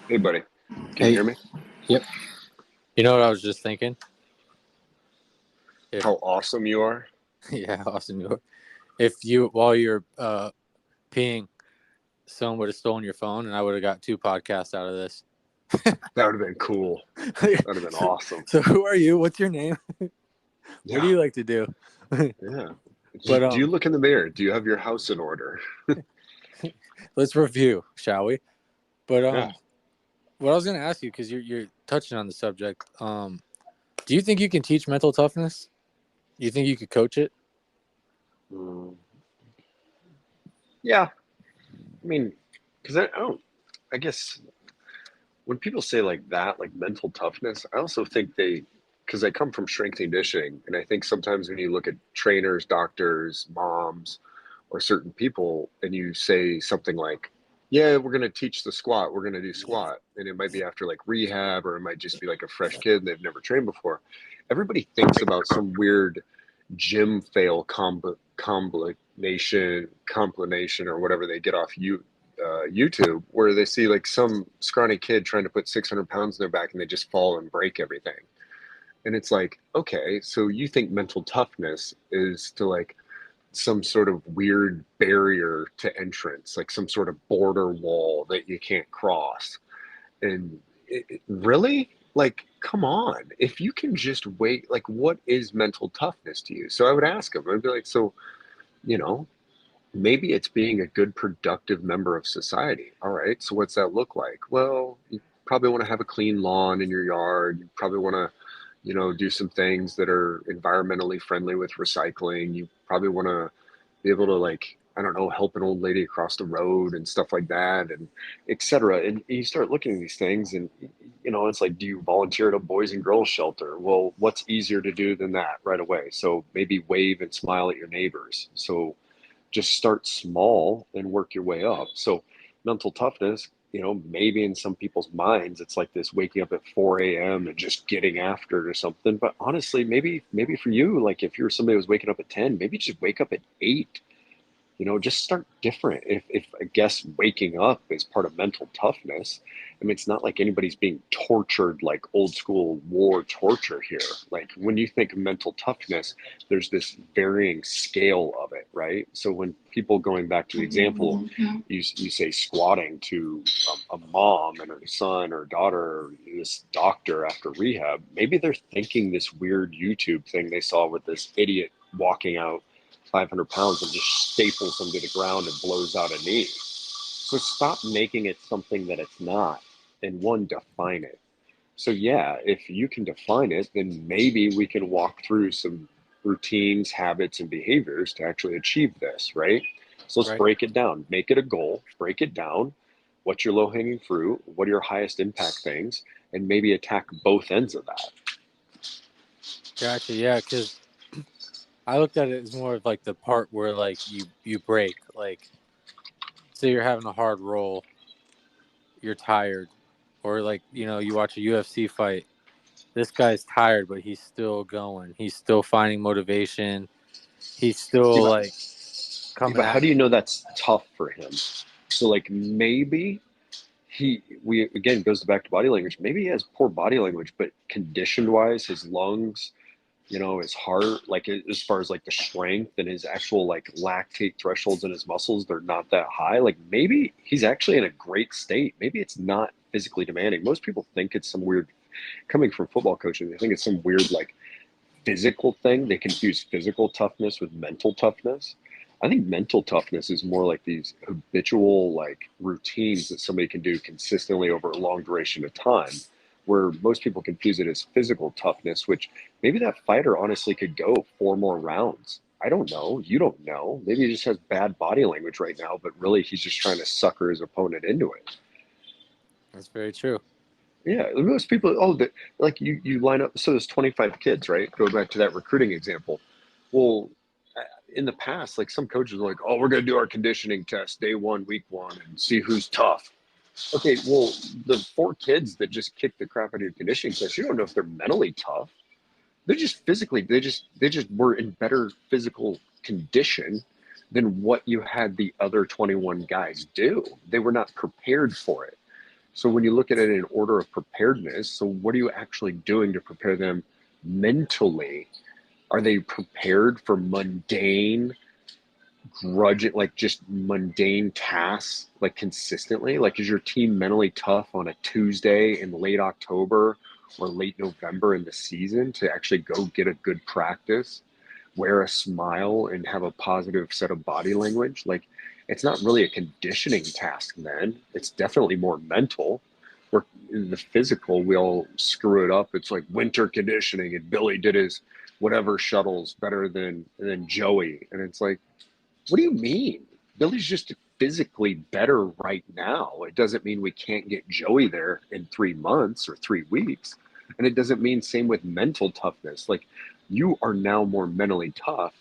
Hey, buddy. Can you Hey, hear me? yep. You know what I was just thinking? If How awesome you are. yeah, Austin, if you while you're peeing, someone would have stolen your phone, and I would have got 2 podcasts out of this. That would have been cool. That would have been so, awesome. so who are you? What's your name? What do Yeah. you like to do? Yeah. But Do you look in the mirror? Do you have your house in order? let's review, shall we? But Yeah. what I was gonna ask you, because you're touching on the subject, do you think you can teach mental toughness? Do you think you could coach it? Mm, yeah. I mean, because I don't, I guess when people say like that, like mental toughness, I also think because I come from strength and conditioning, and I think sometimes when you look at trainers, doctors, moms, or certain people, and you say something like, "Yeah, we're going to teach the squat. We're going to do squat," and it might be after like rehab, or it might just be like a fresh kid and they've never trained before. Everybody thinks about some weird gym fail combination or whatever they get off YouTube, where they see like some scrawny kid trying to put 600 pounds in their back and they just fall and break everything. And it's like, okay, so you think mental toughness is to like some sort of weird barrier to entrance, like some sort of border wall that you can't cross. And really, like, come on, if you can just wait, like, what is mental toughness to you? So I would ask him, I'd be like, so, you know, maybe it's being a good, productive member of society. All right. So what's that look like? Well, you probably want to have a clean lawn in your yard. You probably want to, do some things that are environmentally friendly with recycling. You probably want to be able to like, I don't know, help an old lady across the road and stuff like that, and et cetera. And you start looking at these things and, it's like, do you volunteer at a boys and girls shelter? Well, what's easier to do than that right away? So maybe wave and smile at your neighbors. So just start small and work your way up. So mental toughness, maybe in some people's minds, it's like this waking up at 4 a.m. and just getting after it or something. But honestly, maybe for you, like if you're somebody who's waking up at 10, maybe just wake up at 8. Just start different. If I guess waking up is part of mental toughness, I mean, it's not like anybody's being tortured like old school war torture here. Like when you think of mental toughness, there's this varying scale of it, right? So when people, going back to the example, you say squatting to a mom and her son or daughter or this doctor after rehab, maybe they're thinking this weird YouTube thing they saw with this idiot walking out 500 pounds and just staples them to the ground and blows out a knee. So stop making it something that it's not, and one, define it. So yeah, if you can define it, then maybe we can walk through some routines, habits, and behaviors to actually achieve this, right? So let's Right. break it down. Make it a goal, break it down. What's your low hanging fruit? What are your highest impact things? And maybe attack both ends of that. Gotcha. Yeah, because I looked at it as more of like the part where like you break. Like, say you're having a hard roll, you're tired, or like you watch a UFC fight. This guy's tired, but he's still going. He's still finding motivation. He's Yeah, still but, like coming but how at do it. you know that's tough for him? So like maybe we again goes back to body language. Maybe he has poor body language, but conditioned wise, his lungs, his heart, like as far as like the strength and his actual like lactate thresholds in his muscles, they're not that high. Like maybe he's actually in a great state. Maybe it's not physically demanding. Most people think it's some weird, coming from football coaching, they think it's some weird like physical thing. They confuse physical toughness with mental toughness. I think mental toughness is more like these habitual like routines that somebody can do consistently over a long duration of time, where most people confuse it as physical toughness, which maybe that fighter honestly could go 4 more rounds. I don't know. You don't know. Maybe he just has bad body language right now, but really he's just trying to sucker his opponent into it. That's very true. Yeah, most people, like you line up, so there's 25 kids, right? Go back to that recruiting example. Well, in the past, like some coaches are like, oh, we're going to do our conditioning test day one, week one, and see who's tough. Okay, well, the 4 kids that just kicked the crap out of your conditioning test, you don't know if they're mentally tough. They're just physically, they just were in better physical condition than what you had the other 21 guys do. They were not prepared for it. So when you look at it in order of preparedness, so what are you actually doing to prepare them mentally? Are they prepared for mundane, like just mundane tasks, like consistently? Like, is your team mentally tough on a Tuesday in late October or late November in the season to actually go get a good practice, wear a smile, and have a positive set of body language? Like, it's not really a conditioning task then. It's definitely more mental. Where in the physical, we all screw it up. It's like winter conditioning, and Billy did his whatever shuttles better than Joey, and it's like, what do you mean? Billy's just physically better right now. It doesn't mean we can't get Joey there in 3 months or 3 weeks. And it doesn't mean same with mental toughness. Like, you are now more mentally tough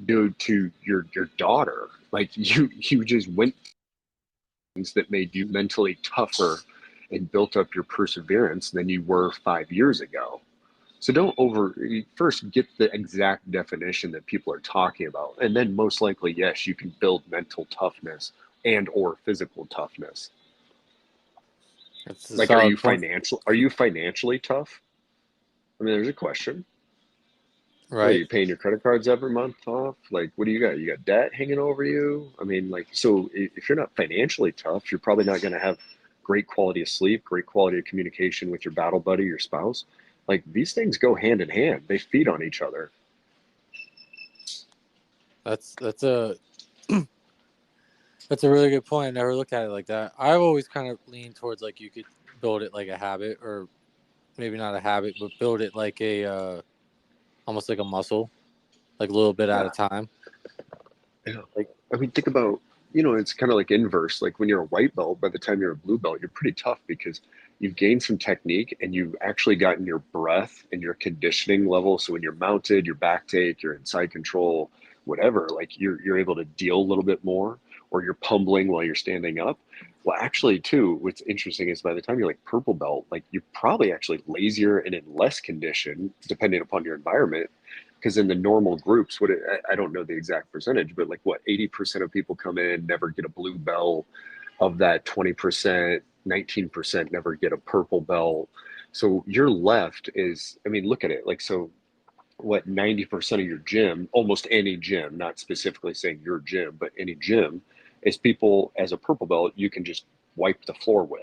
due to your daughter. Like, you just went things that made you mentally tougher and built up your perseverance than you were 5 years ago. So don't first get the exact definition that people are talking about. And then most likely, yes, you can build mental toughness and or physical toughness. That's a Like, solid point. are you financially tough? I mean, there's a question. What are Right. you paying your credit cards every month off? Like, what do you got? You got debt hanging over you? I mean, like, so if you're not financially tough, you're probably not going to have great quality of sleep, great quality of communication with your battle buddy, your spouse. Like, these things go hand in hand. They feed on each other. That's a that's a really good point. I never looked at it like that. I've always kind of leaned towards like you could build it like a habit, or maybe not a habit, but build it like a almost like a muscle, like a little bit at Yeah. a time. Yeah. Like, I mean, think about, it's kind of like inverse. Like when you're a white belt, by the time you're a blue belt, you're pretty tough because you've gained some technique and you've actually gotten your breath and your conditioning level. So when you're mounted, your back take, your inside control, whatever, like you're able to deal a little bit more, or you're pummeling while you're standing up. Well, actually, too, what's interesting is by the time you're like purple belt, like you're probably actually lazier and in less condition, depending upon your environment, because in the normal groups, I don't know the exact percentage, but like what 80% of people come in, never get a blue belt. Of that 20%, 19% never get a purple belt. So your left is, I mean, look at it. Like, so what 90% of your gym, almost any gym, not specifically saying your gym, but any gym, is people as a purple belt you can just wipe the floor with.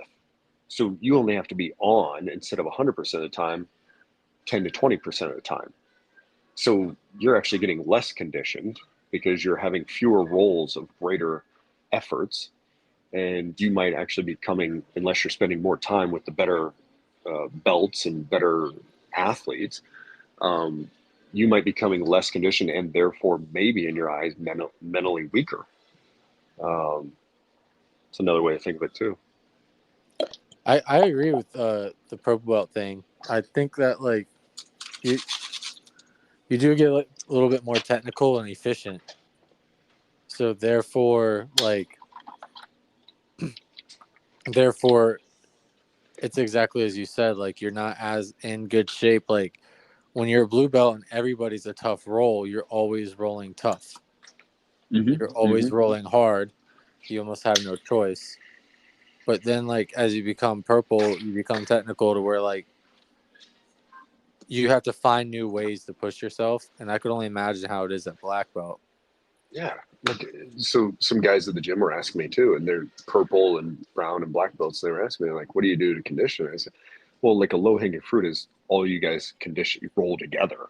So you only have to be on instead of 100% of the time, 10 to 20% of the time. So you're actually getting less conditioned because you're having fewer rolls of greater efforts. And you might actually be coming, unless you're spending more time with the better belts and better athletes, um, you might be becoming less conditioned and therefore maybe in your eyes mentally weaker. Um, it's another way to think of it too. I agree with the purple belt thing. I think that like you you do get a little bit more technical and efficient. So therefore it's exactly as you said, like you're not as in good shape. Like when you're a blue belt and everybody's a tough roll, you're always rolling tough. Mm-hmm. You're always Mm-hmm. rolling hard. You almost have no choice. But then like as you become purple, you become technical to where like you have to find new ways to push yourself. And I could only imagine how it is at black belt. Yeah. Like, so some guys at the gym were asking me too, and they're purple and brown and black belts. They were asking me like, "What do you do to condition?" I said, "Well, like a low hanging fruit is all you guys condition roll together."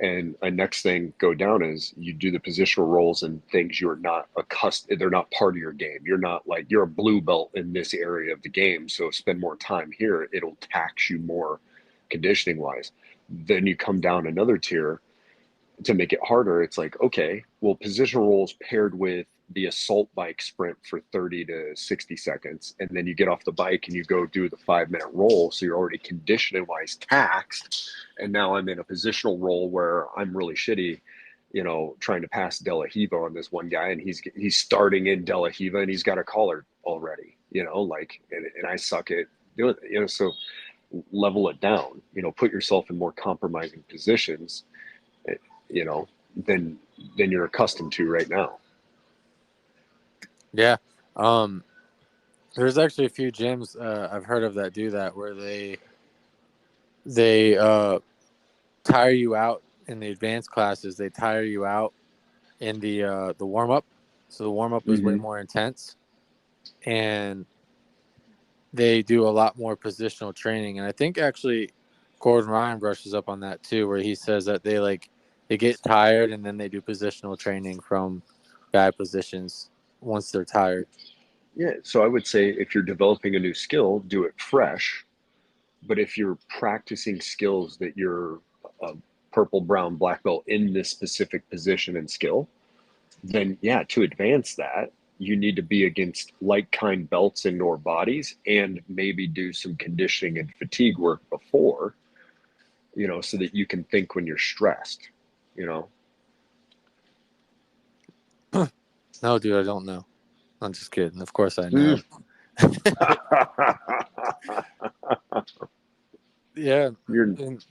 And a next thing go down is you do the positional rolls and things you're not accustomed, they're not part of your game. You're not like, you're a blue belt in this area of the game. So spend more time here. It'll tax you more conditioning wise. Then you come down another tier to make it harder. It's like, okay, well, positional rolls paired with the assault bike sprint for 30 to 60 seconds. And then you get off the bike and you go do the 5 minute roll. So you're already conditioning wise taxed. And now I'm in a positional roll where I'm really shitty, trying to pass De La Hiva on this one guy. And he's starting in De La Hiva and he's got a collar already, like, and I suck at doing it, so level it down, put yourself in more compromising positions, you know, than you're accustomed to right now. Yeah. Um There's actually a few gyms I've heard of that do that, where they tire you out in the advanced classes. They tire you out in the warm up, so the warm up is way Mm-hmm. more intense, and they do a lot more positional training. And I think actually Gordon Ryan brushes up on that too, where he says that they get tired and then they do positional training from guy positions once they're tired. Yeah, so I would say if you're developing a new skill, do it fresh. But if you're practicing skills that you're a purple, brown, black belt in this specific position and skill, then yeah, to advance that, you need to be against like kind belts in your bodies and maybe do some conditioning and fatigue work before, so that you can think when you're stressed, you know. No, dude, I don't know. I'm just kidding. Of course I know. Mm. Yeah, You're and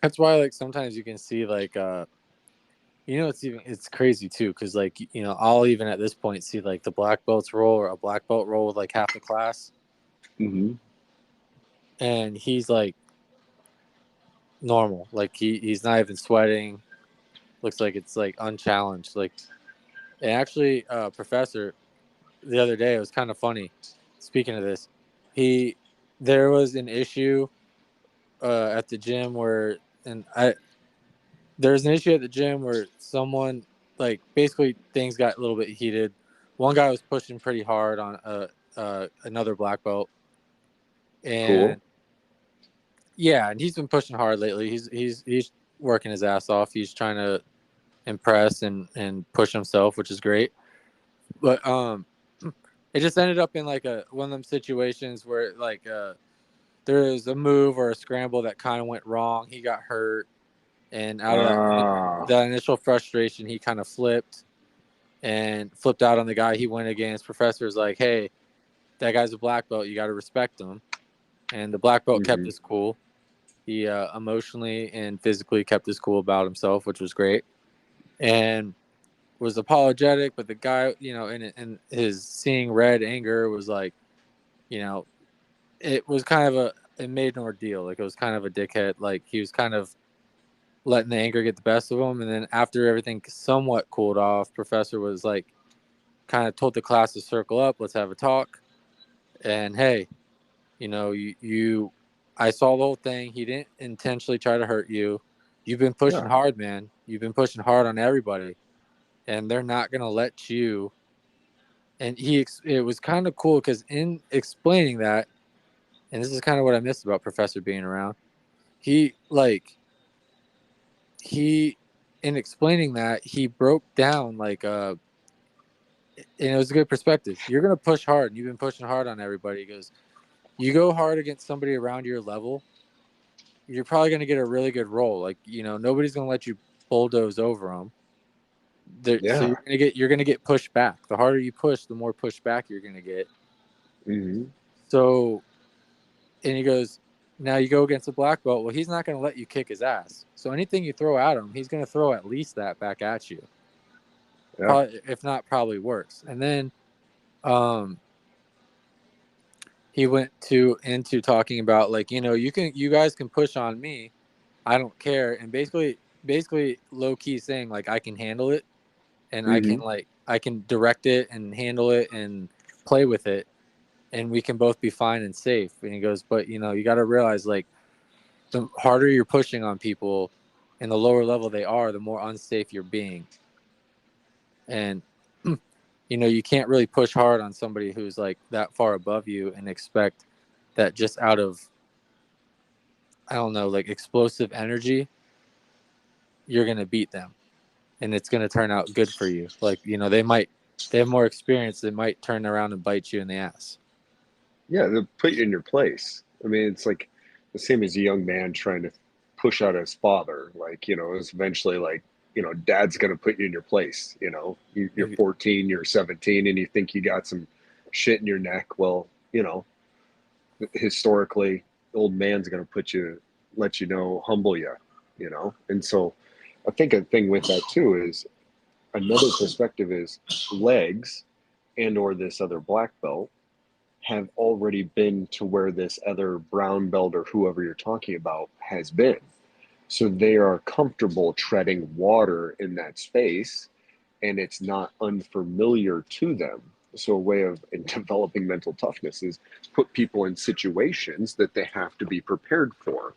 that's why like sometimes you can see like it's crazy too, because like I'll even at this point see like the black belts roll or a black belt roll with like half the class, mhm. and he's like normal, like he's not even sweating, looks like it's like unchallenged. Like, and actually professor the other day, it was kind of funny, speaking of this, he there was an issue at the gym where, and I there's an issue at the gym where someone, like, basically things got a little bit heated. One guy was pushing pretty hard on another black belt, Cool. and yeah, and he's been pushing hard lately. He's working his ass off. He's trying to impress and push himself, which is great. But it just ended up in like a one of them situations where like there was a move or a scramble that kind of went wrong. He got hurt, and out of Ah, that initial frustration, he kind of flipped out on the guy he went against. Professor's like, "Hey, that guy's a black belt. You got to respect him." And the black belt kept mhm. his cool. He emotionally and physically kept his cool about himself, which was great, and was apologetic. But the guy, in his seeing red anger, was like, you know, it was kind of it made an ordeal. Like, it was kind of a dickhead. Like, he was kind of letting the anger get the best of him. And then after everything somewhat cooled off, Professor was like, kind of told the class to circle up. Let's have a talk. And hey, I saw the whole thing. He didn't intentionally try to hurt you. You've been pushing Yeah. hard, man. You've been pushing hard on everybody, and they're not gonna let you. And it was kind of cool because in explaining that, and this is kind of what I missed about Professor being around. He like he in explaining that, he broke down like and it was a good perspective. You're gonna push hard, and you've been pushing hard on everybody. He goes, you go hard against somebody around your level, you're probably going to get a really good roll. Like, nobody's going to let you bulldoze over them. So Yeah. you're going to get pushed back. The harder you push, the more pushback you're going to get. Mhm. So, and he goes, now you go against a black belt. Well, he's not going to let you kick his ass. So anything you throw at him, he's going to throw at least that back at you. Yeah. Probably, if not, probably worse. And then, um, he went into talking about, like, you guys can push on me, I don't care. And basically low key saying, like, I can handle it, and Mhm. I can direct it and handle it and play with it, and we can both be fine and safe. And he goes, but you got to realize, like, the harder you're pushing on people and the lower level they are, the more unsafe you're being. And you can't really push hard on somebody who's like that far above you and expect that just out of, I don't know, like, explosive energy, you're going to beat them and it's going to turn out good for you. Like, they have more experience. They might turn around and bite you in the ass. Yeah, they'll put you in your place. I mean, it's like the same as a young man trying to push out his father. Like, it's eventually like, dad's going to put you in your place. You're 14, you're 17, and you think you got some shit in your neck. Well, historically, the old man's going to let you know, humble you. And so I think a thing with that too is another perspective is legs and or this other black belt. have already been to where this other brown belt or whoever you're talking about has been. So they are comfortable treading water in that space, and it's not unfamiliar to them. So a way of in developing mental toughness is put people in situations that they have to be prepared for.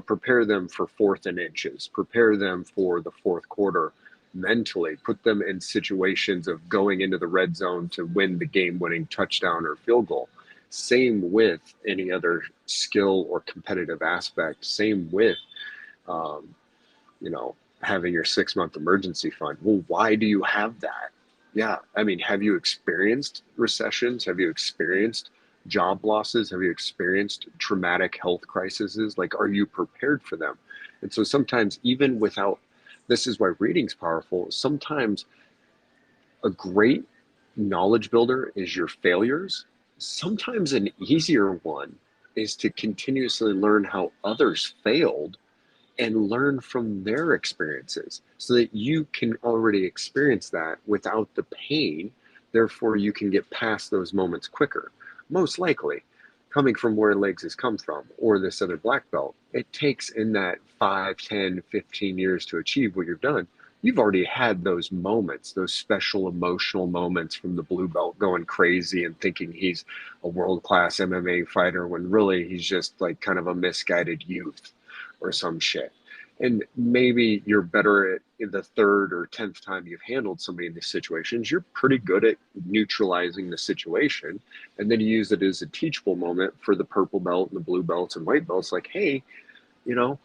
Prepare them for fourth and inches, prepare them for the fourth quarter mentally, put them in situations of going into the red zone to win the game winning touchdown or field goal. Same with any other skill or competitive aspect. Same with, um, you know, having your 6 month emergency fund. Well, why do you have that? Yeah. I mean, have you experienced recessions? Have you experienced job losses? Have you experienced traumatic health crises? Like, are you prepared for them? And so sometimes, even without, this is why reading's powerful. Sometimes a great knowledge builder is your failures. Sometimes an easier one is to continuously learn how others failed and learn from their experiences so that you can already experience that without the pain. Therefore, you can get past those moments quicker. Most likely, coming from where Legs has come from or this other black belt, it takes in that 5, 10, 15 years to achieve what you've done. You've already had those moments, those special emotional moments from the blue belt going crazy and thinking he's a world class MMA fighter when really he's just like kind of a misguided youth or some shit. And maybe you're better at the third or 10th time you've handled somebody in these situations. You're pretty good at neutralizing the situation. And then you use it as a teachable moment for the purple belt and the blue belts and white belts. Like, hey, you know,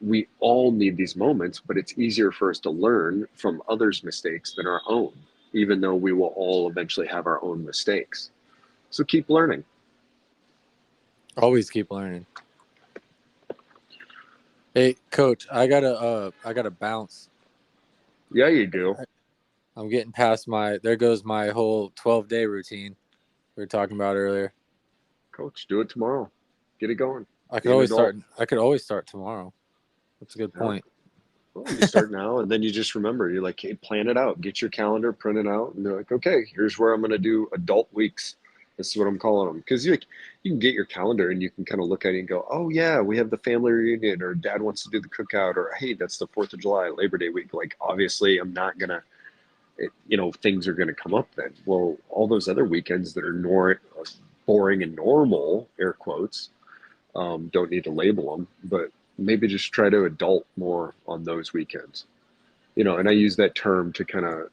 we all need these moments, but it's easier for us to learn from others' mistakes than our own, even though we will all eventually have our own mistakes. So keep learning. Always keep learning. Hey, Coach, I gotta bounce. Yeah, you do. I'm getting past there goes my whole 12-day routine we were talking about earlier. Coach, do it tomorrow. Get it going. I could always start tomorrow. That's a good point. Well, you start now, and then you just remember, you're like, hey, plan it out. Get your calendar, print it out, and they're like, okay, here's where I'm going to do adult weeks. This is what I'm calling them. Because you can get your calendar and you can kind of look at it and go, oh, yeah, we have the family reunion, or dad wants to do the cookout, or hey, that's the 4th of July, Labor Day week. Like, obviously, I'm not going to, things are going to come up then. Well, all those other weekends that are boring and normal, air quotes, don't need to label them, but maybe just try to adult more on those weekends. And I use that term to kind of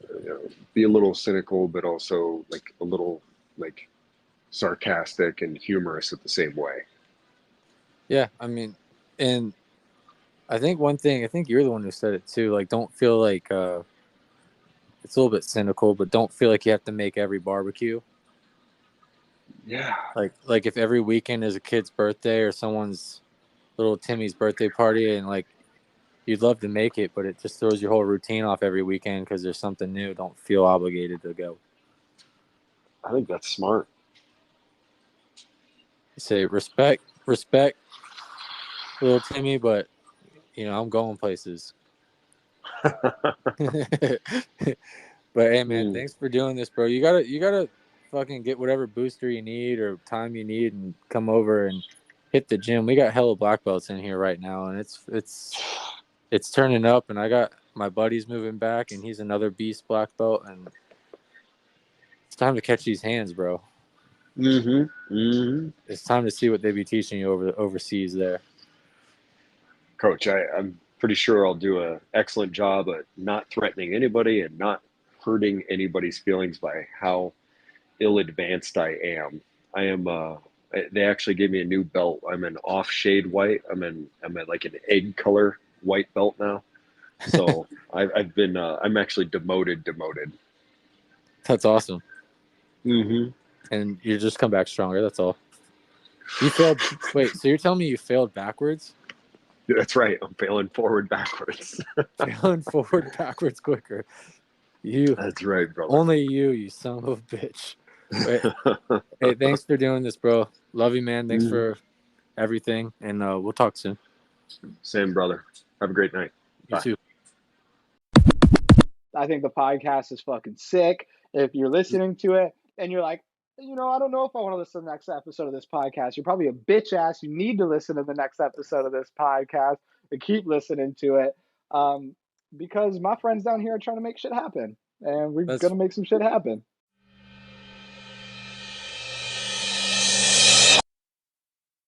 be a little cynical, but also like a little like sarcastic and humorous at the same way. Yeah, I mean, and I think you're the one who said it too. Like, don't feel like it's a little bit cynical, but don't feel like you have to make every barbecue. Yeah. Like if every weekend is a kid's birthday or someone's little Timmy's birthday party, and like you'd love to make it, but it just throws your whole routine off every weekend because there's something new. Don't feel obligated to go. I think that's smart. You say respect, little Timmy, but I'm going places. But hey, man, thanks for doing this, bro. You gotta fucking get whatever booster you need or time you need and come over and hit the gym. We got hella black belts in here right now, and it's turning up. And I got my buddy's moving back, and he's another beast black belt, and it's time to catch these hands, bro. It's time to see what they be teaching you overseas there. Coach, I'm pretty sure I'll do an excellent job at not threatening anybody and not hurting anybody's feelings by how ill-advanced I am. I am. They actually gave me a new belt. I'm an off-shade white. I'm at like an egg color white belt now. So I've been. I'm actually demoted. That's awesome. And you just come back stronger. That's all. You failed. Wait, so you're telling me you failed backwards? That's right. I'm failing forward backwards. Failing forward backwards quicker. That's right, brother. Only you son of a bitch. Hey, thanks for doing this, bro. Love you, man. Thanks for everything, and we'll talk soon. Same, brother. Have a great night. You too. I think the podcast is fucking sick. If you're listening to it and you're like, I don't know if I want to listen to the next episode of this podcast. You're probably a bitch ass. You need to listen to the next episode of this podcast and keep listening to it. Because my friends down here are trying to make shit happen. And we're That's going to make some shit happen.